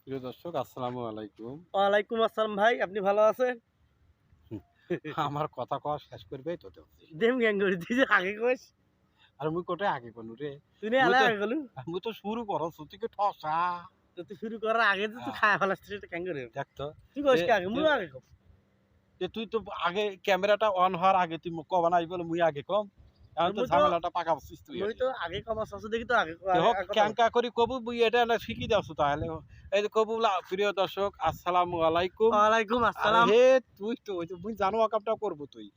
প্রিয় দর্শক আসসালামু আলাইকুম। ওয়ালাইকুম আসসালাম ভাই, আপনি ভালো আছেন? আমার কথা কওয়া শেষ করবেই তো দেখছি। দেম গ্যাং করে তুই যে আগে কইস আর মুই কোথায় আগে কোনু রে? তুই না মুই আলা তো আগে গলু মুই তো শুরু করছ তুই কি ঠসা। তো তুই শুরু করার আগে তো তুই হ্যাঁ, খায় ফেলাস তুই গ্যাং করে দেখ তো। তুই কইস তে কি আগে তে মুই আগে কম তে তুই তো আগে ক্যামেরাটা অন হওয়ার আগে তুই কবা নাই বলে মুই আগে কম। এখন তো মুই তো ঝামেলাটা পাকাচ্ছিস তুই মুই আগে। তো আগে কম আছে দেখি তো আগে তে আগে হোক আগে কথা বল। ক্যাঙ্কা করি কবু মুই এটা না শিখি দাওছ তাহলে। এই যে কবুল প্রিয় দর্শক আসসালামু আলাইকুম। ওয়ালাইকুম আরে আসসালাম। হে তুই তো ওই যে মুই জানো কামটা করব তুই।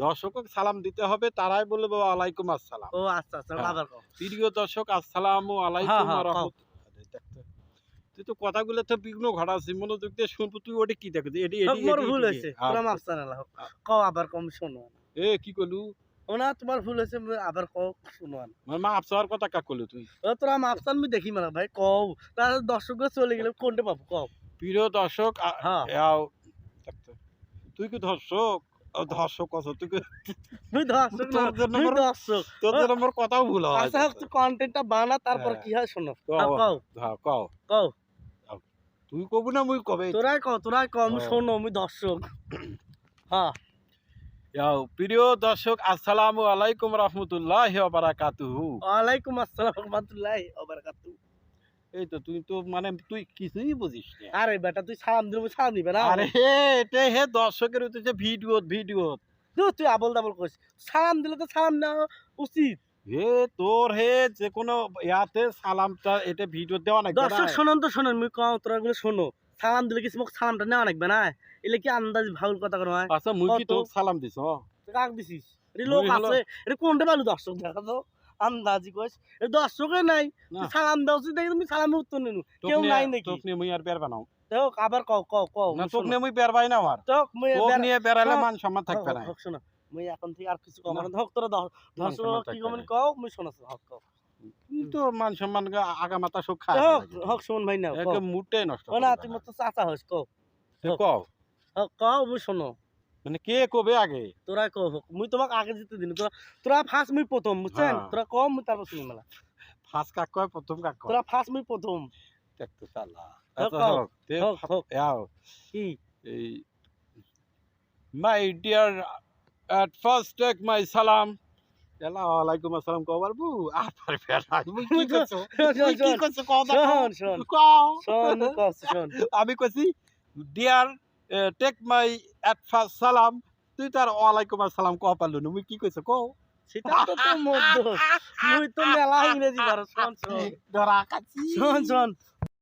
দর্শকক সালাম দিতে হবে তারাই বলবে ওয়ালাইকুম আসসালাম। ও আচ্ছা আচ্ছা হ্যাঁ। আবার কও। প্রিয় দর্শক আসসালামু হ্যাঁ আলাইকুম হ্যাঁ ওয়া কও। রাহমাতুল্লাহ। তুই তো কথাগুলো তো বিঘ্ন ঘটাচ্ছি মনোযোগ দিয়ে শুনবো তুই ওটা কি দেখো এডি হোক এডি মোর এডি ভুল এডি হইছে তোরা মাফ জানালা হোক কও আবার কম শোনো এ কি কলু ও না তোমার ভুল হইছে আবার কও শোনো মানে মা আফসার কথা কা কলু তুই ও তোরা মাফ চান আমি দেখি মানা ভাই কও তার দর্শক চলে গেলে কোনটা পাবো কও। প্রিয় দর্শক হ্যাঁ আও দেখতো তুই কি দর্শক দর্শক কস তুই কি তুই দর্শক না তোর জন্য তুই মোর দর্শক তোর জন্য মোর কথাও ভুল হয় আচ্ছা তুই কন্টেন্টটা বানা তারপর হ্যাঁ। কি হয় শোনো কও হ্যাঁ, কও হ্যাঁ কও কও তুই কবু না মুই কবে তোরাই কও আমি ও। শোনো আমি দর্শক হ্যাঁ প্রিয় দর্শক আসসালামু আলাইকুম রাহমাতুল্লাহি ওয়া বারাকাতুহু। ওয়ালাইকুম আসসালাম রহমতুল্লাহি ওয়া বারাকাতুহু। এই তো তুই তো মানে তুই কিছুই বুঝিস না। আরে বেটা তুই সালাম দিবি সালাম দিবে না আরে হে এটা হে দর্শকের হইতেছে ভিডিও তুই আবল দাবল কইস সালাম দিলে তো সালাম নেওয়া উচিত। হে তোর হে যে কোনো ইয়াতে সালামটা এটা ভিডিও দেওয়া নাকি দর্শক শোনেন তো শোনেন আমি কও তোরা গুলো শোনো সালাম দিলে কি মোক সালামটা নেওয়া লাগবে না এলে কি আন্দাজ ভাউল কথা কোনো হয় আচ্ছা মুই কি কত? তো সালাম দিছ তুই কাক দিছিস এটা লোক মুই হলো- আছে এটা কোনটা ভালো দর্শক দেখা তো আন্দাজি কইস এটা দর্শকে নাই না। তুই সালাম দাও দেখি তুমি সালামে উত্তর নিনু কেউ নাই নাকি তোক নিয়ে মুই আর বের বানাও হোক আবার কও কও কও না তোক নিয়ে মুই বের বাই না আমার হোক মুই তোক বেড়া- নিয়ে বেরালে হোক, মান সম্মান থাকবে না হোক শোনো মুই এখন থেকে আর কিছু কম না। না হোক তোরা দর্শক সম্মান কি থাকবে কমেন না। কও মুই শোনাছ হোক কও তুই তো মান সম্মান আগা মাথা সব খায় হোক হোক শোন ভাই না একে মুডটাই নষ্ট ও না তুই মত চাচা হইস কও হোক। কও হোক কও মুই শোনো মানে কে কবে আগে তোরা কও হোক মুই তোমাক আগে দিতে দিন তোরা ফার্স্ট মুই প্রথম বুঝছেন হ্যাঁ। তোরা কম মুই তারপর শুনি মেলা ফার্স্ট কাক কয় প্রথম কাক কয় তোরা ফার্স্ট মুই প্রথম দেখতো শালা হোক, আচ্ছা হোক, হোক তে হোক, হোক। ইয়াও কি এই my dear at first take my salam ওয়ালাইকুম আসসালাম কও পারবু আর পারে ফেরা মুই কি করছো তুই কি করছো কও দাও শোন শোন কও শোন কও শোন আমি কইছি dear take my at first সালাম তুই তার ওয়ালাইকুম আসসালাম কও পারলু না মুই কি কইছো কও সেটা তো তোর মধ্য মুই তো মেলা ইংরেজি পারো শোন শোন ধরা কাছি শোন শোন